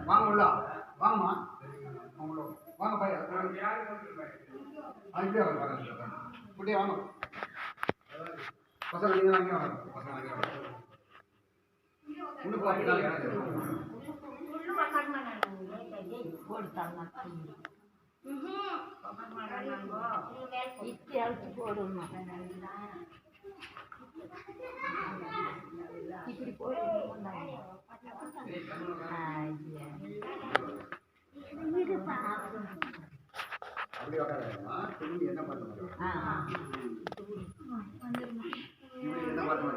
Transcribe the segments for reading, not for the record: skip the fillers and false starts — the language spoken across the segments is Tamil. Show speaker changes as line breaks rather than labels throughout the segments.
வாங்க உள்ள வாங்கம்மா வாங்க பையா அங்கே குட்டியே வாங்க பசங்க நீங்கள் அங்கே வாங்க பசங்க அங்கே வாங்க இன்னும்
இப்படி போடுங்க
அப்படி உட்காருமா திரும்பி என்ன பார்த்து என்ன பார்த்து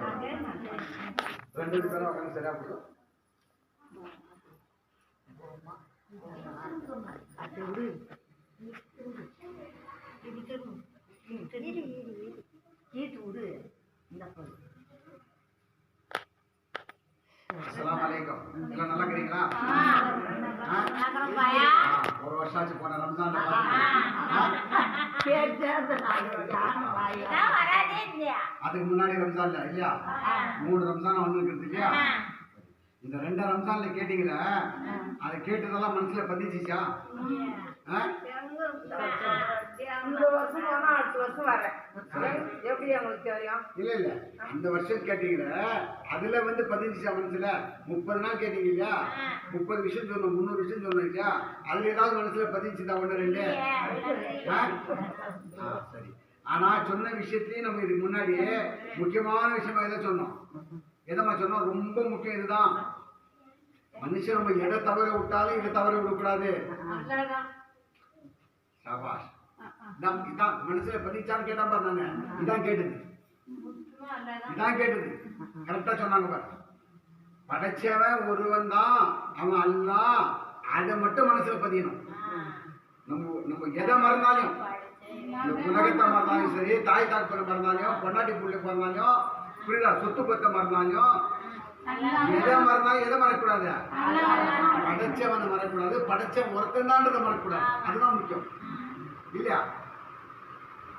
ரெண்டு பேரும் உட்காந்து சரியா போடும் அஸ்ஸலாமு அலைக்கும். எல்லாம் நல்லா இருக்கிறீங்களா? ஒரு வருஷம் ஆச்சு போன ரம்ஜான் அதுக்கு முன்னாடி ரம்ஜான்ல இல்லையா 3 ரம்ஜான் வந்துருக்குது இல்லையா இந்த 2 ரம்ஜான்ல கேட்டீங்களா அதை கேட்டதெல்லாம் மனசுல பதிச்சிச்சா இல்ல இல்ல இந்த வருஷம் கேட்டீங்களா அதுல வந்து பதிஞ்சிச்சா மனசுல 30 நாள் கேட்டீங்க இல்லையா 30 விஷயம் சொன்னோம் 300 விஷயம் சொன்னோம் இல்லையா அதுல ஏதாவது மனசுல பதிஞ்சுதா 1 2 சரி ஆனா சொன்ன விஷயத்தையும் நம்ம இதுக்கு முன்னாடி முக்கியமான விஷயமா எதை சொன்னோம் எதமா சொன்னோம் ரொம்ப முக்கியம் இதுதான் மனுஷன் நம்ம எதை தவற விட்டாலும் இதை தவற விடக்கூடாது சாபாஷ் இதான் மனசுல பதிச்சான்னு கேட்டா பாரு நானு இதான் கேட்டது கரெக்டா சொன்னாங்க பாரு படைச்சவன் ஒருவன் தான் அவன் அல்லாஹ் அதை மட்டும் மனசுல பதியணும் நம்ம எதை மறந்தாலும் இந்த உலகத்தை மறந்தாலும் சரி தாய் தாக்கரை மறந்தாலும் பொண்டாட்டி புள்ளை மறந்தாலும் புரியுதா சொத்து பத்தை மறந்தாலும் எதை மறந்தாலும் எதை மறக்கூடாது படைச்சவனை மறக்கூடாது படைச்சவன் ஒருத்தன்தான்றதை மறக்கூடாது அதுதான் முக்கியம் இல்லையா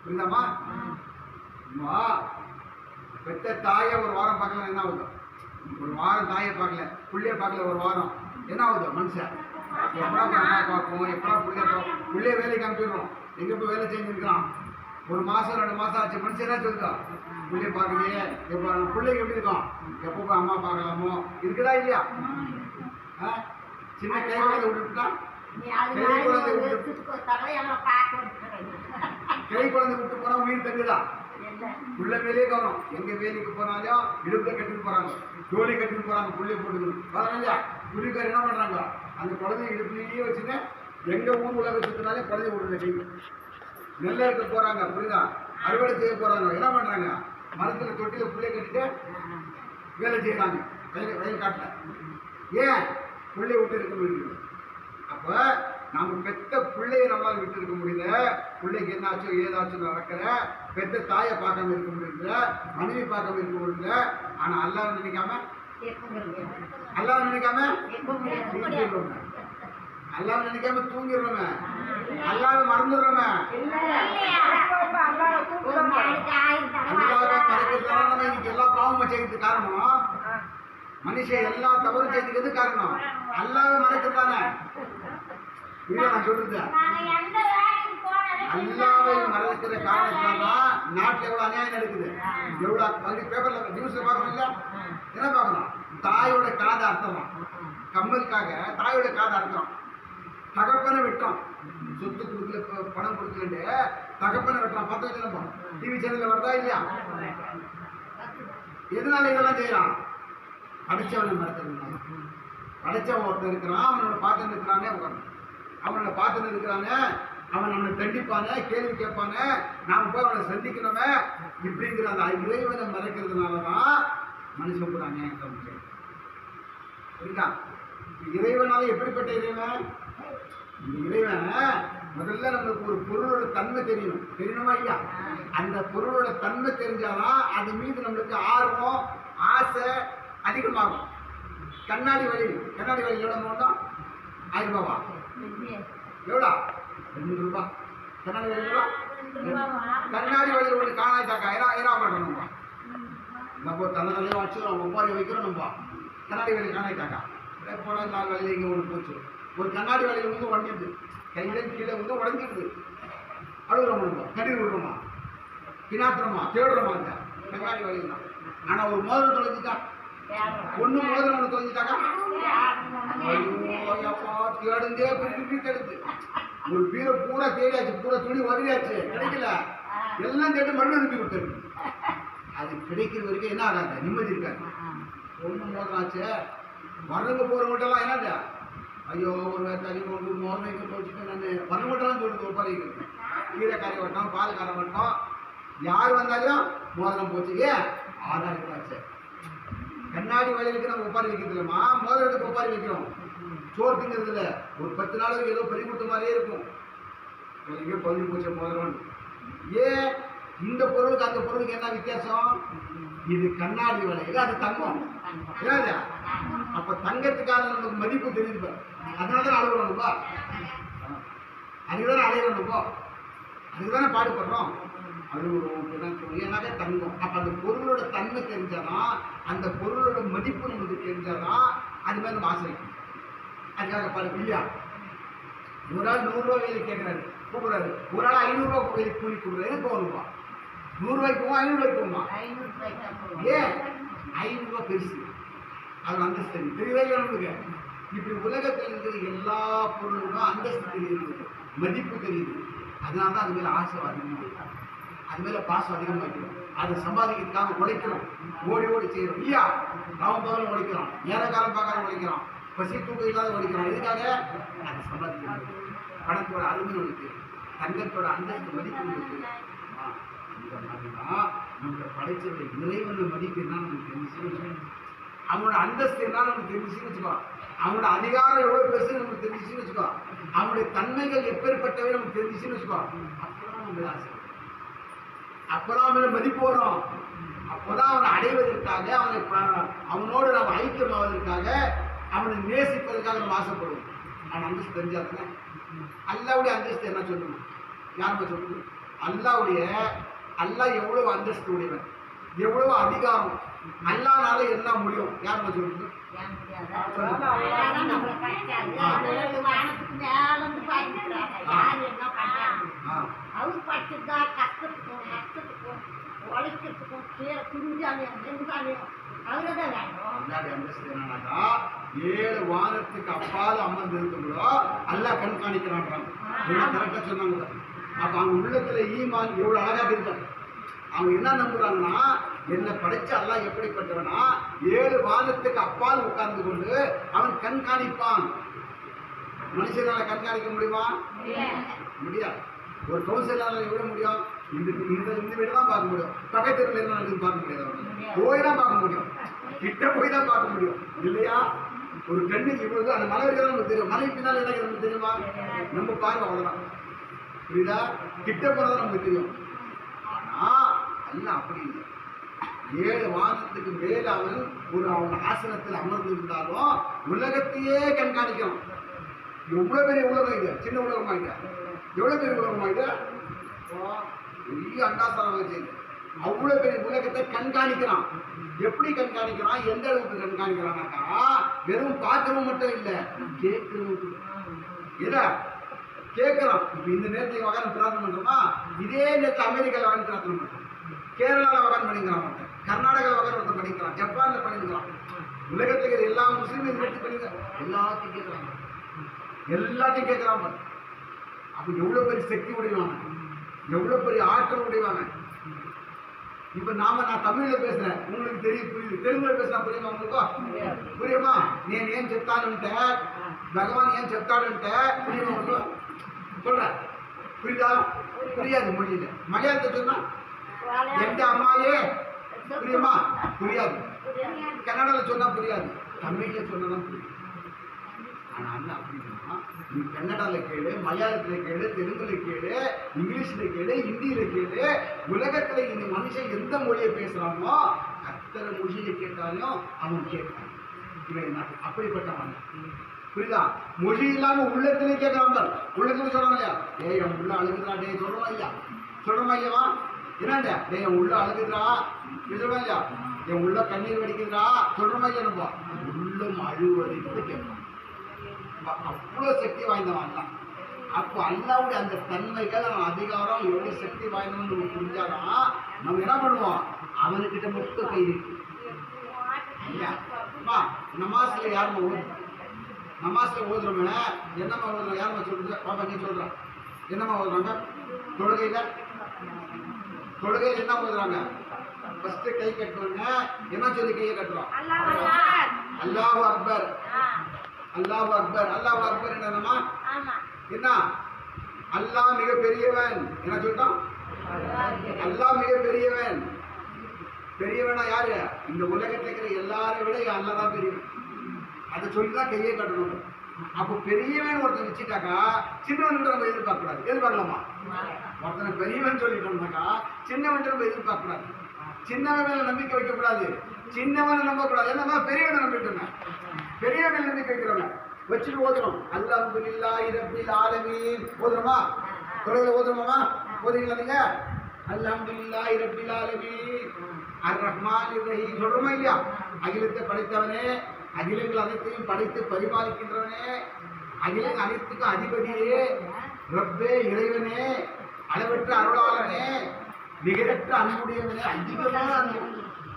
புரியுதாமா பெத்த தாயை ஒரு வாரம் பார்க்கல என்ன ஆகுது ஒரு வாரம் தாயை பார்க்கல புள்ளைய பார்க்கல ஒரு வாரம் என்ன ஆகுது மனுஷன் எப்படா அம்மா பார்ப்போம் எப்படா புள்ளைய வேலைக்கு அனுப்பிடுறோம் எங்க போய் வேலை செஞ்சுருக்கான் 1 மாசம் 2 மாசம் ஆச்சு மனுஷன் என்ன சொல்லிருக்கான் புள்ளைய பார்க்கலையே எப்போ பிள்ளைங்க எப்படி இருக்கும் எப்போ போய் அம்மா பார்க்கலாமோ இருக்குதா இல்லையா சின்ன கை குழந்தை விட்டுட்டா கை குழந்தை விட்டு போனா உயிர் தங்குதா புள்ள வேலையே கவனம் எங்க வேலைக்கு போனாலும் இடுப்புல கட்டிட்டு போறாங்க ஜோலி கட்டிட்டு போறாங்க புள்ளைய போட்டுக்கணும் பாருங்க இல்லையா புள்ளிக்கார் என்ன பண்றாங்க அந்த குழந்தைய இடுப்புலயே வச்சுட்டு எங்க ஊர் உலக சுத்தினாலே குழந்தைய விடுறது கை நெல்ல இருக்க போறாங்க புரியுதா அறுவடை செய்ய போறாங்க என்ன பண்றாங்க மரத்துல தொட்டில புள்ளைய கட்டிட்டு வேலை செய்யறாங்க வயல் காட்டுல ஏன் புள்ளைய விட்டு இருக்க முடியுது அப்ப நம்ம பெத்த பிள்ளைய நம்மளால் விட்டு இருக்க முடியல பிள்ளைக்கு என்னாச்சோ ஏதாச்சும் நடக்கிற பெத்த தாயை பார்க்காம இருக்க முடியல மனைவி பார்க்காம இருக்க முடியல ஆனா அல்லாஹ் நினைக்காம அல்லாஹ் நினைக்காம தூங்கிடுறோமே அல்லாஹ் மறந்துடுறோமே நம்ம இன்னைக்கு எல்லா பாவமும் செய்யறதுக்கு காரணம் மனுஷன் எல்லா தவறும் செய்யறதுக்கு காரணம் அல்லாஹ் மறக்கிறதானே நான் சொல்றது அல்லாவை மறக்கிற காரணத்தால்தான் நாட்டில் எவ்வளவு அநியாயம் நடக்குது எவ்வளவு பேப்பர்ல நியூஸ்ல பார்க்கணும் இல்ல என்ன பார்க்கணும் தாயோட காதை அர்த்தம் கம்மலுக்காக தாயோட காதை அர்த்தம் தகப்பனை விட்டோம் சொத்து கொடுக்கல பணம் கொடுக்கலன்னு தகப்பனை வெட்டுறான் 10 வச்சு டிவி சேனல்ல வருதா இல்லையா எதனால இதெல்லாம் செய்யறான் படிச்சவனை மறக்கிறது படிச்சவன் ஒருத்தர் இருக்கிறான் அவனோட பார்த்து இருக்கிறானே அவனோட பார்த்து இருக்கிறானே அவன் நம்மளை தண்டிப்பானே கேள்வி கேட்பானே நாம போய் அவனை சந்திக்கணுமே இப்படிங்கிற அந்த இறைவனை மறைக்கிறதுனாலதான் மனுஷன் கூட அநியாயம் முடியும் புரியுதா இறைவனால எப்படிப்பட்ட இறைவன் இந்த இறைவன் முதல்ல நம்மளுக்கு ஒரு பொருளோட தன்மை தெரியணுமா இல்லையா அந்த பொருளோட தன்மை தெரிஞ்சாதான் அது மீது நம்மளுக்கு ஆர்வம் ஆசை அதிகமாகும் கண்ணாடி வலி எவ்வளோ நோட்டம் 1000 ரூபாவா எவ்வளோ 2 ரூபாய் கண்ணாடி வழிகளா கண்ணாடி வழியில் ஒன்று காணாயிட்டாக்கா என்ன பண்ணுறோம் நம்ம தன்னை வச்சுக்கிறோம் ஒப்பாரி வைக்கிறோம் நம்ம கண்ணாடி வழியில் காணாயிட்டாக்கா போல 4 வழியில் இங்கே ஒன்று போச்சு ஒரு கண்ணாடி வழியில் வந்து உடஞ்சிடுது கையில கீழே வந்து உடஞ்சிடுது அழுகுறோம் நம்ம கண்ணீர் விடுறோமா பினாத்துறோமா தேடுறோமா அந்த கண்ணாடி வழியில் தான் ஆனால் ஒரு மோதிரம் தொலைஞ்சிட்டா ஒன்று மோதிரம் ஒன்று தொலைஞ்சிட்டாக்கா தேடுந்தே திருப்பி தேடுது ஒரு பீரை பூரா தேடியாச்சு பூரா துணி உதவியாச்சு கிடைக்கல எல்லாம் கேட்டு மண்ணு அனுப்பி விட்டுரு அது கிடைக்கிற வரைக்கும் என்ன ஆகாது நிம்மதி இருக்காது ஒன்று மோதிரம் ஆச்சு வரவங்க போகிறவங்கள்ட்டெல்லாம் என்னது ஐயோ ஒரு வேட்டாளி ஒரு மோதிரம் வைக்க போச்சுட்டு நான் வரவங்கள்ட்டெல்லாம் சொல்லுது ஒப்பாரிக்கிறது கீரை கரை வட்டம் பால் கரை வட்டம் யார் வந்தாலும் மோதிரம் போச்சு ஏன் ஆதாரம் ஆச்சு கண்ணாடி வயலுக்கு நம்ம ஒப்பாரி வைக்கிறது இல்லைம்மா மோதிரத்துக்கு ஒப்பாரி வைக்கிறோம் சோறு திங்கிறது இல்லை ஒரு 10 நாளுக்கு ஏதோ பெரிய கொடுத்த மாதிரியே இருக்கும் எங்கேயோ பதிஞ்சு போச்ச மோதிரம் ஏன் இந்த பொருளுக்கு அந்த பொருளுக்கு என்ன வித்தியாசம் இது கண்ணாடி வளையல் அது தங்கம் ஏன் அப்ப தங்கத்துக்கான நமக்கு மதிப்பு தெரியுது அதனால தான் அழுகுறோம்ப்பா அதுக்குதானே அலையணும்போ அதுக்குதானே பாடுபடுறோம் அழுகுறோம் சொல்லி ஏன்னாக்கா தங்கம் அப்ப அந்த பொருளோட தன்மை தெரிஞ்சாதான் அந்த பொருளோட மதிப்பு நமக்கு தெரிஞ்சாதான் அது மேலே நம்ம ஆசை வைக்கணும் அதுக்காக பாடு இல்லையா ஒரு ஆள் 100 ரூபா வேலை கேட்குறாரு கூப்பிடுறாரு ஒரு ஆள் 500 ரூபா வேலை கூலி கொடுக்குறாரு போகணும்பா 100 ரூபாய்க்கு போவோம் 500 ரூபாய்க்கு போகுமா ஏன் 500 ரூபா பெருசு அது அந்தஸ்து தெரியவே நமக்கு இப்படி உலகத்தில் இருக்கிற எல்லா பொருளுக்கும் அந்தஸ்து தெரியுது மதிப்பு தெரியுது அதனால தான் அது மேலே ஆசை அதிகமாக அது மேலே பாசம் அதிகமாக வைக்கிறோம் அதை சம்பாதிக்கிறதுக்காக உழைக்கிறோம் ஓடி ஓடி செய்கிறோம் இல்லையா நாம பகலும் உழைக்கிறோம் நேர காலம் பார்க்காத உழைக்கிறோம் பசி தூக்கம் இல்லாத உழைக்கிறோம் எதுக்காக அதை சம்பாதிக்கிறோம் பணத்தோட அருமை உழைக்கு தங்கத்தோட அந்தஸ்து மதிப்பு உழைக்கு இந்த மாதிரிதான் நம்மளை படைச்சவருடைய இறைவனை மதிப்பு என்ன நமக்கு தெரிஞ்சுன்னு அவனோட அந்தஸ்து என்ன நமக்கு தெரிஞ்சுன்னு வச்சுக்கோ அவனோட அதிகாரம் எவ்வளவு பெருசு நமக்கு தெரிஞ்சுன்னு வச்சுக்கோ அவனுடைய தன்மைகள் எப்பேற்பட்டவை நமக்கு தெரிஞ்சுன்னு வச்சுக்கோ அப்பதான் நம்ம ஆசை அப்பதான் அவனை மதிப்பு வரும் அப்பதான் அவனை அடைவதற்காக அவனோடு நாம் ஐக்கியமாவதற்காக அவனை நேசிப்பதற்காக நம்ம ஆசைப்படுவோம் அவன் அந்தஸ்து தெரிஞ்சாதுன்னா அல்லாவுடைய அந்தஸ்து என்ன சொல்லணும் யாருமே சொல்லணும் அல்லாஹ் எவ்வளவு அந்தஸ்து உடையவன் எவ்வளவு அதிகாரம் அல்லாஹ்னால என்ன முடியும் யாருமே சொல்லணும் என்னன்னாக்கா 7 வானத்துக்கு அப்பால் அமர்ந்து இருக்குங்களோ அல்லாஹ் கண்காணிக்கிறான் கரெக்டா சொன்னாங்க அப்ப அவங்க உள்ளத்துல ஈமான் எவ்வளவு அழகாக இருக்காங்க அவங்க என்ன நம்புறாங்கன்னா என்னை படைச்ச அல்லாஹ் எப்படிப்பட்டவனா 7 வானத்துக்கு அப்பால் உட்கார்ந்து கொண்டு அவன் கண்காணிப்பான் மனுஷனால கண்காணிக்க முடியுமா முடியாது ஒரு கவுன்சிலரால எவ்வளவு முடியும் இந்த வீடு தான் பார்க்க முடியும் பக்கத்துல என்ன நடக்குது பார்க்க முடியாது போய் தான் பார்க்க முடியும் கிட்ட போய் தான் பார்க்க முடியும் இல்லையா ஒரு கண்ணுக்கு இவ்வளவு அந்த மலை இருக்கிறதா நமக்கு தெரியும் மலை பின்னால் என்ன நமக்கு தெரியுமா நம்ம பார்க்க அவ்வளவுதான் புரியுதா கிட்ட போறதா நமக்கு தெரியும் ஆனா அல்ல அப்படி இல்லை 7 வானத்துக்கு மேல அவன் ஆசனத்தில் அமர்ந்து இருந்தாலும் உலகத்தையே கண்காணிக்கணும் எவ்வளவு பெரிய உலகம் இது சின்ன உலகமா இது எவ்வளவு பெரிய உலகமா இது பெரிய அண்டாசாரம் வச்சு அவ்வளவு பெரிய உலகத்தை கண்காணிக்கிறான் எப்படி கண்காணிக்கிறான் எந்த அளவுக்கு கண்காணிக்கிறான்னாக்கா வெறும் பார்க்கறவங்க மட்டும் இல்லை கேட்கறவங்க எதை கேட்கறான் இப்ப இந்த நேரத்துக்கு வகான பிரார்த்தனை பண்றோமா இதே நேரத்தில் அமெரிக்காவில் வகான பிரார்த்தனை பண்றோம் கேரளாவில் வகான் பண்ணிக்கிறான் ஒருத்தன் கர்நாடகாவில் வகான் ஒருத்தன் பண்ணிக்கிறான் ஜப்பான்ல பண்ணிக்கிறான் உலகத்தில் இருக்கிற எல்லா முஸ்லீமும் எடுத்து பண்ணிக்கிறான் எல்லாத்தையும் கேட்கறாங்க எல்லாத்தையும் கேட்கறான் அப்ப எவ்வளவு பெரிய சக்தி உடையவாங்க எவ்வளவு பெரிய ஆற்றல் உடையவாங்க இப்ப நான் தமிழ்ல பேசுறேன் உங்களுக்கு தெரியும் புரியுது தெலுங்குல பேசுறா புரியுமா உங்களுக்கு புரியுமா నేను ఏం చెప్తానంటే భగవాన్ ఏం చెప్తాడంటే புரியுமா உங்களுக்கு சொல்றேன் புரியுதா புரியாது மொழியில மலையாளத்தை சொன்னா எந்த அம்மாயே புரியுமா புரியாது கன்னடால சொன்னா புரியாது தமிழ்ல சொன்னதான் புரியும் ஆனா அல்ல அப்படின்னா நீ கன்னடால கேளு மலையாளத்துல கேளு தெலுங்குல கேளு இங்கிலீஷ்ல கேளு ஹிந்தியில கேளு உலகத்துல இந்த மனுஷன் எந்த மொழியை பேசுறானோ அத்தனை மொழியை கேட்டாலும் அவன் கேட்பான் இவன் அப்படிப்பட்டவன் புரியுதா? மொழி இல்லாம உள்ளத்திலே கேட்கறாங்க. உள்ளத்துல சொல்றாங்க இல்லையா, ஏய் என் உள்ள அழுகுதுடா, டேய் சொல்றோமா இல்லையா, சொல்றோமா இல்லையா, என்னண்ட டேய் என் உள்ள அழுகுதுடா சொல்றோமா இல்லையா, என் உள்ள கண்ணீர் வடிக்குதுடா சொல்றோமா இல்லையா, நம்ம உள்ளம் அழுவதை கேட்போம். அவ்வளவு சக்தி வாய்ந்தவன் தான். அப்போ அல்லாவுடைய அந்த தன்மைகள் அதிகாரம் எவ்வளவு சக்தி வாய்ந்தவன் நம்ம புரிஞ்சாதான் நம்ம என்ன பண்ணுவோம், அவனுக்கிட்ட மட்டும் கை இருக்கு. நமாஸ்ல யாருமா ஓதும், நமாஸ்ல ஓதுறோமே என்னம்மா ஓதுறோம், யாருமா சொல்றது, பாப்பா நீ சொல்ற என்னம்மா ஓதுறாங்க, தொழுகையில என்ன ஓதுறாங்க, ஃபர்ஸ்ட் கை கட்டுவாங்க, என்ன சொல்லி கையை கட்டுறோம், அல்லாஹு அக்பர், அல்லாஹு அக்பர். அல்லாஹு அக்பர் என்னமா, என்ன அல்லாஹ் மிக பெரியவன், என்ன சொல்லிட்டோம், அல்லாஹ் மிக பெரியவன். பெரியவனா யாரு, இந்த உலகத்தில் இருக்கிற எல்லாரையும் விட அல்லாஹ் தான் பெரியவன். அதை சொல்லிதான் கையை கட்டணும். அப்போ பெரியவன் ஒருத்தன் வச்சுட்டாக்கா சின்னவன் நம்ம எதிர்பார்க்க கூடாது. எதிர்பார்க்கலாமா, ஒருத்தனை பெரியவன் சொல்லிட்டோம்னாக்கா சின்னவன் நம்ம எதிர்பார்க்க கூடாது. சின்னவன் மேல நம்பிக்கை வைக்க கூடாது, சின்னவனை நம்ப கூடாது. என்னன்னா பெரியவனை நம்பிட்டோங்க, பெரியவன் மேல நம்பிக்கை வைக்கிறோங்க. வச்சுட்டு ஓதுறோம் அல்ஹம்துலில்லாஹி ரப்பில் ஆலமீன் ஓதுறோமா, தொழுகையில ஓதுறோமா, ஓதுறீங்களா நீங்க, அல்ஹம்துலில்லாஹி ரப்பில் ஆலமீன் அர் ரஹ்மானிர் ரஹீம் சொல்றோமா இல்லையா, அகிலத்தை படைத்தவனே, அகிலங்கள் அனைத்தையும் படைத்து பரிபாலிக்கின்றவனே, அகிலங்கள் அனைத்துக்கும் அதிபதியே, ரப்பே இறைவனே, அளவற்ற அருளாளனே, நிகரற்ற அன்புடையவனே. அதிகமான அன்பு.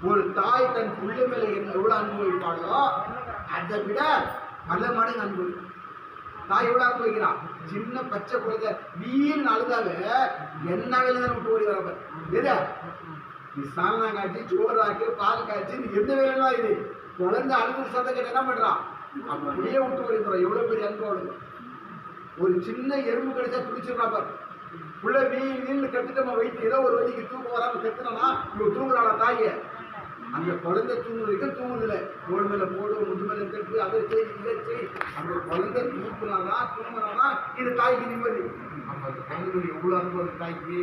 ஒரு தாய் தன் பிள்ளை மேல எவ்வளவு அன்பு வைப்பாளோ அதை விட பல மடங்கு அன்பு. தாய் எவ்வளவு அன்பு வைக்கிறான், சின்ன பச்சை குழந்தை வீண் அழுதாவே என்ன வேலை விட்டு ஓடி வரப்ப, எது நீ சால்னா காய்ச்சி சோறாக்கு பால் காய்ச்சி எந்த வேலைலாம் இது, குழந்தை அழுது சத்தம் கேட்ட என்ன பண்றான், அப்படியே விட்டு ஓடி போறான். எவ்வளவு பெரிய அன்பு அவளுக்கு. ஒரு சின்ன எறும்பு கிடைச்சா பிடிச்சிடறான் பாரு, உள்ள வீண் கட்டுட்டு நம்ம வைத்து ஏதோ ஒரு வழிக்கு தூக்கம் வராம கத்துனா இவங்க தூங்குறாளா தாய, அந்த குழந்தை தூங்குறதுக்கு தூங்குதுல, தோல் மேல போடு, முது மேல கட்டு, அதை செய் இதை செய், அந்த குழந்தை தூங்குறாதான் இது தாய்க்கு நிம்மதி. அப்ப அந்த குழந்தைகள் எவ்வளவு அன்பு அந்த தாய்க்கு,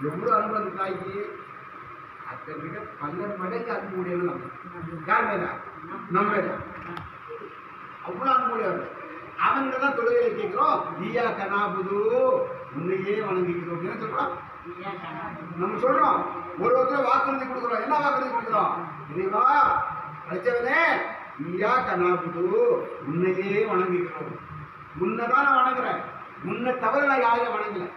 எவ்வளவு அன்பு அந்த தாய்க்கு, அதை விட பல மடங்கு அன்பு முடியாது. நம்ம யார் மேல, நம்ம மேல அவ்வளவு அன்பு முடியாது. அவன்கிட்ட தான் தொழுகையில கேட்கிறோம், ஈயா கனாபுது உன்னையே வணங்குகிறோம். என்ன சொல்றோம், நம்ம சொல்றோம் ஒருத்தர் வாக்குறுதி கொடுக்குறோம். என்ன வாக்குறுதி கொடுக்குறோம், இறைவா படிச்சவனே ஈயா கனாபுது உன்னையே வணங்குகிறோம். உன்னைதான் நான் வணங்குறேன், உன்னை தவிர நான் யாரையும் வணங்கல.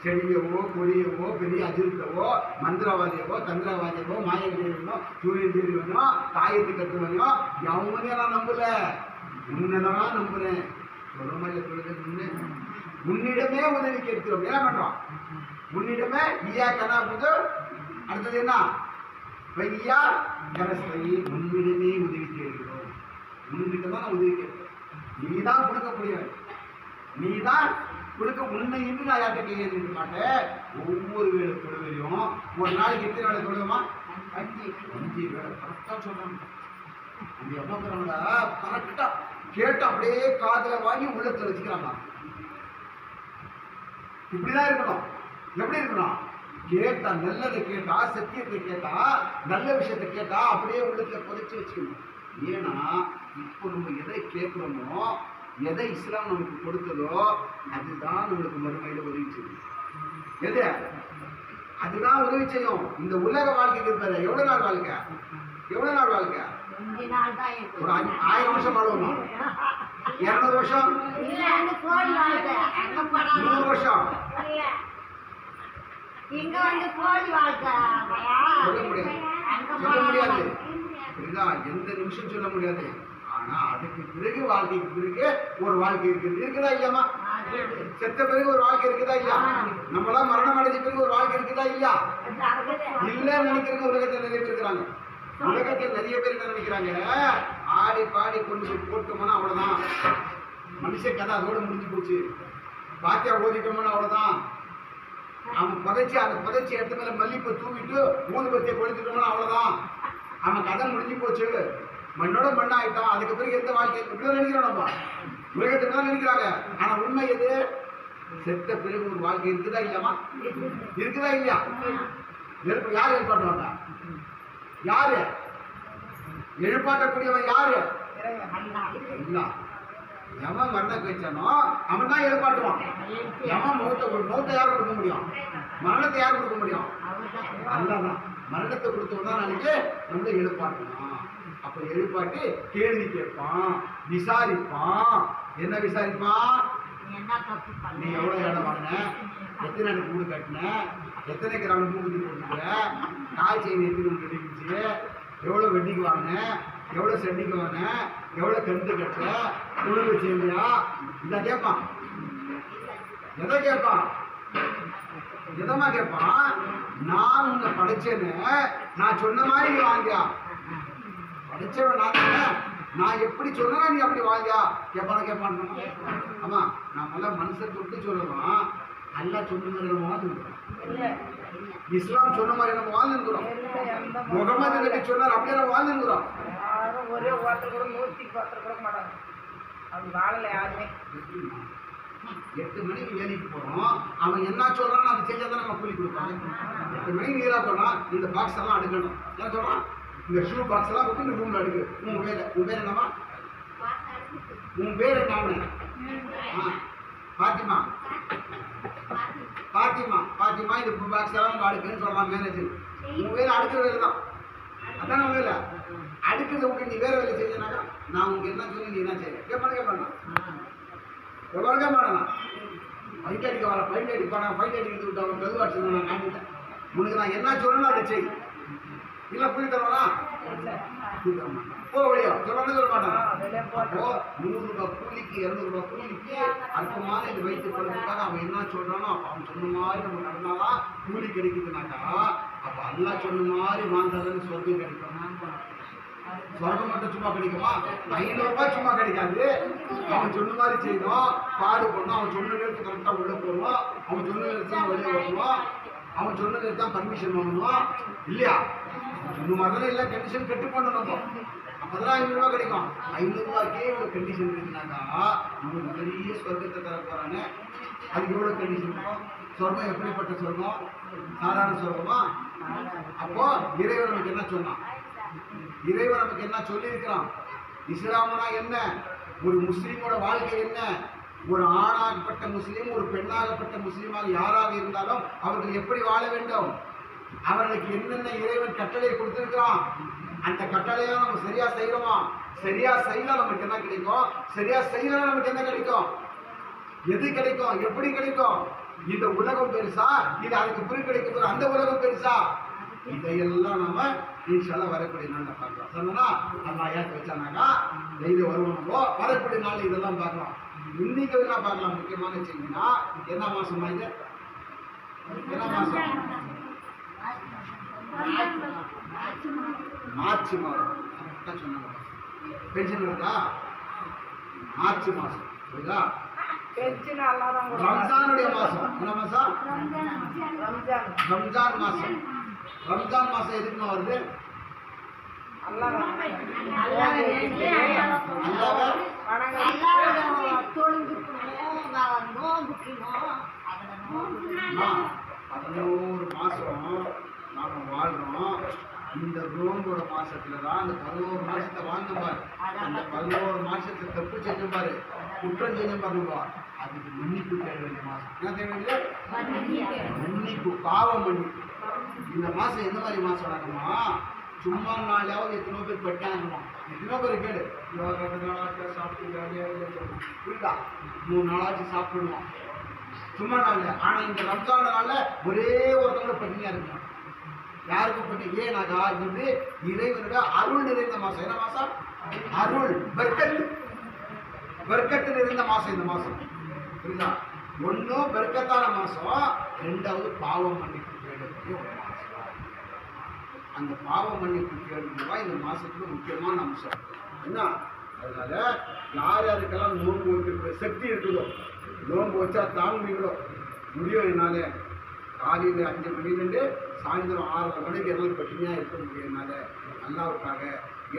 செடியவோ கொடியவோ பெரிய அஜித்தவோ மந்திரவாதியவோ தந்திரவாதியவோ மாயவோ சூரியன் தேர்வனோ தாயத்து கட்டுவனோ எவனே நான் நம்பல, உன்னதான் நம்புறேன். சொல்ற மாதிரி சொல்லுங்க, உன்னிடமே உதவி கேட்கிறோம். என்ன பண்றோம், உன்னிடமே ஈயா கனாபுது, அடுத்தது என்ன பையா கரஸ்தை, உன்னிடமே உதவி கேட்கிறோம். உன்னிட்ட தான் நான் உதவி கேட்கிறேன், நீதான் கொடுக்கக்கூடியவன், நீதான் கொடுக்க. உன்னை இன்று நான் யார்கிட்ட கையெழுத்து மாட்டேன். ஒவ்வொரு வேலை தொழுகையும் ஒரு நாளைக்கு எத்தனை வேலை தொழுகுமா, 5 வேலை கரெக்டா சொல்றாங்க. அந்த எவ்வளோங்கிறவங்க கரெக்டா கேட்டு அப்படியே காதல வாங்கி உள்ளத்துல வச்சுக்கிறாங்க. இப்படிதான் இருக்கணும். எப்படி இருக்கணும், கேட்டா நல்லதை கேட்டா, சத்தியத்தை கேட்டா, நல்ல விஷயத்தை கேட்டா அப்படியே உள்ளத்துல புதைச்சி வச்சுக்கணும். ஏன்னா இப்போ நம்ம எதை கேட்கிறோமோ, எதை இஸ்லாம் நமக்கு கொடுத்ததோ அதுதான் நம்மளுக்கு மறுமையில உதவி செய்யும். எது, அதுதான் உதவி செய்யும். இந்த உலக வாழ்க்கைக்கு இருப்பாரு எவ்வளவு நாள் வாழ்க்கை, எவ்வளவு நாள் வாழ்க்கை, ஒரு 1000 வருஷம் வாழுவோமா, 200 வருஷம், 100 வருஷம் சொல்ல முடியாது. எந்த நிமிஷம் சொல்ல முடியாது. ஆனா அதுக்கு பிறகு வாழ்க்கைக்கு பிறகு ஒரு வாழ்க்கை இருக்குது, இருக்குதா இல்லையாமா, செத்த பிறகு ஒரு வாழ்க்கை இருக்குதா இல்லையா, நம்மளாம் மரணம் அடைஞ்ச பிறகு ஒரு வாழ்க்கை இருக்குதா இல்லையா, இல்ல நினைக்கிறவங்க உலகத்தில் நிறைய பேர் இருக்கிறாங்க. உலகத்தில் நிறைய பேர் என்ன நினைக்கிறாங்க, ஆடி பாடி கொண்டு போட்டோம்னா அவ்வளவுதான், மனுஷ கதை அதோட முடிஞ்சு போச்சு, பாத்தியா ஓதிட்டோம்னா அவ்வளவுதான், அவன் புதைச்சி அந்த புதைச்சி இடத்து மேல மல்லிப்பை தூவிட்டு ஊதுபத்தியை கொளுத்துட்டோம்னா அவ்வளவுதான், அவன் கதை முடிஞ்சு போச்சு, மண்ணோட மண்ணாயிட்டான், அதுக்கு பிறகு எந்த வாழ்க்கை இப்படிதான் நினைக்கிறோம். நம்ம உலகத்துக்கு தான் நினைக்கிறாங்க. ஆனா உண்மை எது, செத்த பிறகு ஒரு வாழ்க்கை இருக்குதா இல்லையாமா, இருக்குதா இல்லையா, யார் எழுப்பாட்டுவாங்க, யாரு எழுப்பாட்டக்கூடியவன், யாரு, எவன் மரணத்தை வச்சானோ அவன் தான் எழுப்பாட்டுவான். எவன் மௌத்தை யார் கொடுக்க முடியும்? மரணத்தை யார் கொடுக்க முடியும்? அல்லாதான். மரணத்தை கொடுத்தவன் தான் நாளைக்கு நம்மளை எழுப்பாட்டுவான். அப்ப எழுப்பாட்டி கேள்வி கேட்பான், விசாரிப்பான். என்ன விசாரிப்பான்? நீ எவ்வளவு இடம் வாங்கின, எத்தனை எனக்கு வீடு கட்டின, எத்தனை கிராமம் மூக்குத்தி போட்டுக்கிற, காய் செய்தி எத்தனை கட்டிக்கிச்சு, எவ்வளோ வெட்டிக்கு வாங்கின, எவ்வளோ செடிக்கு வாங்கின, எவ்வளோ கண்டு கட்ட, குழுவு செய்யா, இதை கேட்பான். எதை கேட்பான்? எதமா கேட்பான்? நான் உன்னை படைச்சேன்னு நான் சொன்ன மாதிரி நீ வாங்கியா? படைச்சவன் நான், நான் எப்படி சொன்னா நீ அப்படி வாங்கியா? கேட்பான். ஆமா, நான் நல்லா மனுஷன் தொட்டு சொல்லலாம். அல்லா சொன்ன மாதிரி நம்ம வாழ்ந்துருக்கோம். இஸ்லாம் சொன்ன மாதிரி நம்ம வாழ்ந்துருக்கிறோம். முகமது நபி சொன்னார், அப்படியே நம்ம வாழ்ந்துருக்கிறோம்.
ஒரே ஒருத்தர் கூட 110 கூட மாட்டாங்க. அப்படி வாழல யாருமே.
8 மணிக்கு வேலைக்கு போறோம், அவன் என்ன சொல்றான்னு அதை செஞ்சாதான் நம்ம கூலி கொடுப்பாங்க. 8 மணிக்கு நீரா போனா இந்த பாக்ஸ் எல்லாம் அடுக்கணும். என்ன சொல்றான்? இந்த ஷூ பாக்ஸ் எல்லாம் போட்டு இந்த ரூம்ல அடுக்கு. உன் பேர் என்னமா? உன் பேர் என்ன? பாத்திமா. இந்த பாக்ஸ் எல்லாம் அடுக்குன்னு சொல்றான் மேனேஜர். உன் வேலை அடுக்கிற வேலை தான். அதான் உன் வேலை. அடுக்கிறத விட்டு நீ வேற வேலை செஞ்சனாக்கா நான் உங்களுக்கு என்ன சொல்லி நீ என்ன செய்ய கேட்பானா? எவ்வளோ மாட்டேனா? பைட் அடிக்கிறது விட்டு அவன் மெதுவாச்சு நான் காட்டிட்டேன். உனக்கு நான் என்ன சொல்லணும் அதை செய். இல்லை புள்ளி தருவானா? போ வழியா சொல்லணும் சொல்ல மாட்டான். அப்போ 100 ரூபாய் கூலிக்கு 200 ரூபாய் கூலிக்கு அற்பமான இது வைத்து கொள்வதற்காக அவன் என்ன சொல்றானோ அவன் சொன்ன மாதிரி நம்ம நடந்தாதான் கூலி கிடைக்குதுனாக்கா, அப்ப அல்லா சொன்ன மாதிரி வாழ்ந்தாதான் சொர்க்கம் கிடைக்கும். சொர்க்கம் மட்டும் சும்மா கிடைக்குமா? 500 ரூபாய் சும்மா கிடைக்காது. அவன் சொன்ன மாதிரி செய்யணும், பாடுபடணும். அவன் சொன்ன நேரத்துக்கு கரெக்டா உள்ள போகணும். அவன் சொன்ன நேரத்துக்கு தான் வெளியே வரணும். அவன் சொன்ன நேரத்துக்கு தான் பர்மிஷன் வாங்கணும். இல்லையா? சொன்ன மாதிரி எல்லாம் கண்டிஷன் கட்டு பண்ணணும். அப்பதான் 500 ரூபாய் கிடைக்கும். 500 ரூபாய்க்கே இவ்வளவு கண்டிஷன் இருக்குனாக்கா நமக்கு பெரிய சொர்க்கத்தை தர போறானே. அதுக்கு எவ்வளவு கண்டிஷன் இருக்கும்? சொர்க்கம் எப்படிப்பட்ட சொர்க்கம்? சாதாரண சொர்க்கமா? அப்போ இறைவன் நமக்கு என்ன சொன்னான்? இறைவன் நமக்கு என்ன சொல்லி இருக்கிறான்? இஸ்லாம்னா என்ன? ஒரு முஸ்லீமோட வாழ்க்கை என்ன? ஒரு ஆணாகப்பட்ட முஸ்லீம், ஒரு பெண்ணாகப்பட்ட முஸ்லீமாக யாராக இருந்தாலும் அவர்கள் எப்படி வாழ வேண்டும்? அவர்களுக்கு என்னென்ன இறைவன் கட்டளை கொடுத்திருக்கிறான்? அந்த கட்டளையை நம்ம சரியா செய்யறோமா? சரியா செய்யலாம் நமக்கு என்ன கிடைக்கும்? சரியா செய்யலாம் நமக்கு என்ன கிடைக்கும்? எது கிடைக்கும்? எப்படி கிடைக்கும்? இந்த உலகம் பெருசா? இது அதுக்கு பிறகு கிடைக்கும் அந்த உலகம் பெருசா? இதையெல்லாம் நம்ம இன்ஷால்லா வரக்கூடிய நாள்ல பார்க்கலாம். சொன்னா நம்ம ஐயாத்து வச்சானாக்கா டெய்லி வருவோம். வரக்கூடிய நாள் இதெல்லாம் பார்க்கலாம். இன்னைக்கு எல்லாம் பார்க்கலாம். முக்கியமான செய்தினா என்ன மாசமா இது? என்ன மாசம்? மார்ச் மாதம். சொன்னாங்க பென்ஷன் வருதா? மார்ச் மாசம் புரியுதா? ரம்ஜானுடைய மாசம். என்ன மாசம்? ரம்ஜான் மாசம். ரம்ஜான் மாசம் எதுக்குமா வருது? பதினோரு மாசம் நாம வாழ்றோம். இந்த நோன்போட மாசத்துலதான் அந்த 11 மாசத்தை வாழ்ந்தோம் பாரு. அந்த 11 மாசத்தை தப்பு செஞ்சோம் பாரு, குற்றம் செஞ்சோம் பாருங்க. அதுக்கு மன்னிப்பு தேட வேண்டிய மாசம். என்ன தேவையில்லை? மன்னிப்பு, பாவ மன்னிப்பு. இந்த மாசம் எந்த மாதிரி மாசம் நடக்குமா? சும்மா நாளாவது எத்தனோ பேர் பட்டாங்கம்மா. எத்தனோ பேர் கேடு 2 நாளாச்சு சாப்பிட்டு புரியுதா? 3 நாளாச்சு சாப்பிடுவோம் சும்மா நாள். ஆனா இந்த ரம்ஜான் நாள்ல ஒரே ஒருத்தவங்க பட்டினியா இருக்கணும். யாருக்கும் பட்டி? ஏனாக்கா இது இறைவனுடைய அருள் நிறைந்த மாசம். என்ன மாசம்? அருள், பெர்க்கத்து நிறைந்த மாசம் இந்த மாசம். புரியுதா? ஒன்னும் பெருக்கத்தான மாசம், 2வது பாவம் மன்னிப்பு கேட்கக்கூடிய ஒரு மாசம். அந்த பாவம் மன்னிப்பு கேட்கறதுவா இந்த மாசத்துல முக்கியமான அம்சம். என்ன? அதனால யார் யாருக்கெல்லாம் நோன்பு வைக்கக்கூடிய சக்தி இருக்குதோ, நோன்பு வச்சா தாங்குவீங்களோ முடியும். என்னால காலையில் 5 மணிலேருந்து சாயந்தரம் 6 மணிக்கு எல்லாம் பட்டினியா இருக்க முடியும் என்னால அல்லாவுக்காக.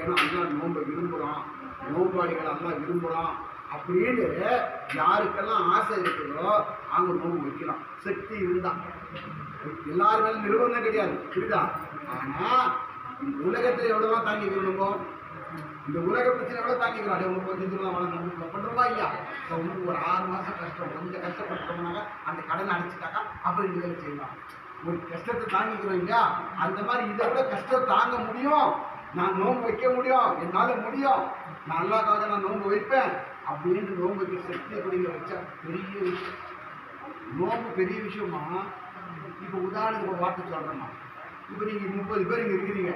ஏன்னா அல்லா நோன்பை விரும்புகிறான், நோன்பாளிகள் அல்லா விரும்புகிறான் அப்படின்னு யாருக்கெல்லாம் ஆசை இருக்குதோ அவங்க நோன்பு வைக்கலாம். சக்தி இருந்தா. எல்லாருமே நிறுவனம் கிடையாது, புரியுதா? ஆனா உலகத்துல எவ்வளவா தாங்கி விரும்பும்? இந்த உலக பிரச்சனை கூட தாங்கிக்கிறோம். உங்களுக்கு கொஞ்சம் தூரம் வளர்ந்து பண்ணுறோமா இல்லையா? இப்போ உங்களுக்கு ஒரு 6 மாதம் கஷ்டம், கொஞ்சம் கஷ்டப்பட்டோம்னாக்கா அந்த கடனை அடைச்சிட்டாக்கா அப்புறம் இந்த வேலை செய்யலாம். ஒரு கஷ்டத்தை தாங்கிக்கிறோம் இல்லையா? அந்த மாதிரி இதை விட கஷ்டம் தாங்க முடியும். நான் நோன்பு வைக்க முடியும், என்னால் முடியும், நான் அல்லாஹ்க்காக நான் நோன்பு வைப்பேன் அப்படின்ட்டு நோன்பு வைக்க சக்தி அப்படிங்க வச்சா பெரிய விஷயம். நோன்பு பெரிய விஷயமா. இப்போ உதாரணத்துக்கு ஒரு வார்த்தை சொல்கிறேம்மா. இப்போ நீங்கள் 30 பேர் இங்கே இருக்கிறீங்க.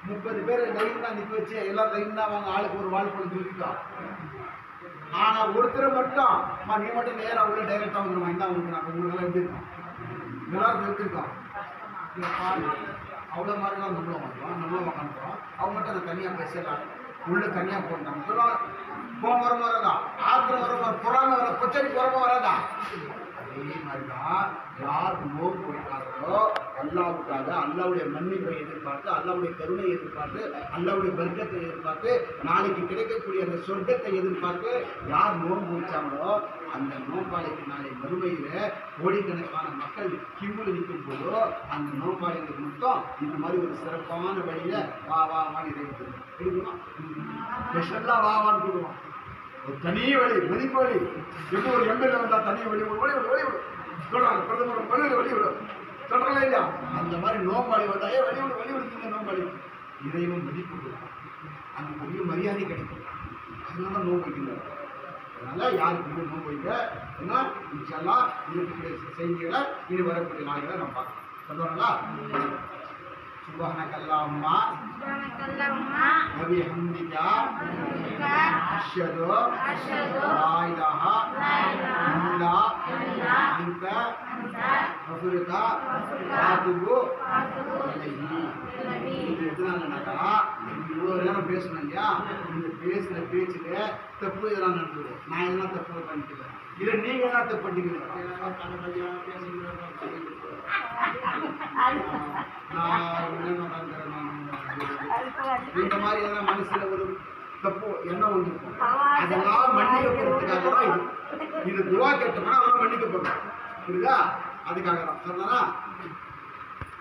30 பேர் லைனாக நிற்க வச்சு எல்லாம் லைனாக வாங்க, ஆளுக்கு ஒரு வாழைப்பழம் சொல்லிட்டோம். ஆனால் ஒருத்தர் மட்டும் நீ மட்டும் நேராக உள்ள டைரெக்டாக வந்துடுமா? என்ன உங்களுக்கு நான் உங்களுக்கெல்லாம் எப்படி இருக்கோம்? எல்லாரும் எடுத்துருக்கோம். அவ்வளோ மாதிரிலாம் நம்மளும் வந்துடும், நம்மளும் உட்காந்துக்கிறோம். அவங்க மட்டும் அதை தனியாக பேசலாம், உள்ள தனியாக போட்டாங்க சொல்லுவாங்க. கோவம் வரமா வராதா? ஆத்திரம் வரமா, புறாம வர, கொச்சடி புறமா வராதா? அதே மாதிரிதான் யார் நோன்பு வைக்காதோ அல்லாவுக்காக அல்லாவுடைய மன்னிப்பை எதிர்பார்த்து, அல்லாவுடைய கருணையை எதிர்பார்த்து, அல்லாவுடைய வர்க்கத்தை எதிர்பார்த்து, நாளைக்கு கிடைக்கக்கூடிய அந்த சொர்க்கத்தை எதிர்பார்த்து யார் நோன்பு வச்சாங்களோ அந்த நோன்பாளைக்கு நாளை மறுமையில கோடிக்கணக்கான மக்கள் கியூவில் நிற்கும் போதோ அந்த நோன்பாளைகளுக்கு மட்டும் இந்த மாதிரி ஒரு சிறப்பான வழியில வா வா வான்னு எடுக்கணும். ஸ்பெஷலாக வா வான்னு கொடுவோம். ஒரு தனி வழி, மதிப்பு வழி. எப்படி ஒரு எம்எல்ஏ வந்தால் தனி வழி வழிவிடும் சொல்கிறாங்க, பிரதமர் வழிவிடும் சொல்கிறாங்களா இல்லையா? அந்த மாதிரி நோம்பாளி வந்தாலே வழிவிடுங்க. நோம்பாளி இறைவன் மதிப்பு கொடுக்கும், அந்த பெரிய மரியாதை கிடைக்கும். அதனால நோன்பு வைக்கணும். அதனால யாருக்கு நோன்பு வைக்க ஏன்னா இன்ஷால்லாஹ் இருக்கக்கூடிய செய்திகளை இனி வரக்கூடிய நாளைகளை நம்ம பார்க்கலாம். சொல்லுவாங்களா? சுப்ஹானக்கல்லாஹும்ம வபிஹம்திக அஷ்ஹது லா இலாஹா இல்லா அன்த அஸ்தக்ஃபிருக வ அத்தூபு இலைஹி. இது எதனாலனாக்கா இவ்வளோ நேரம் பேசணும் இல்லையா? இந்த பேசுகிற பேச்சுல தப்பு இதெல்லாம் நடந்தது. நான் இதெல்லாம் தப்பு பண்ணிக்கிறேன், இல்லை நீங்கள் என்ன தப்பு பண்ணிக்கிறீங்க? இந்த மாதிரி எதனா மனசுல ஒரு தப்பு எண்ணம் வந்துருக்கும், அதெல்லாம் மன்னிக்கப்படுறதுக்காக தான் இது துவா கேட்டோம்னா அதெல்லாம் மன்னிக்கப்படும். புரியுதா? அதுக்காக தான் சொன்னா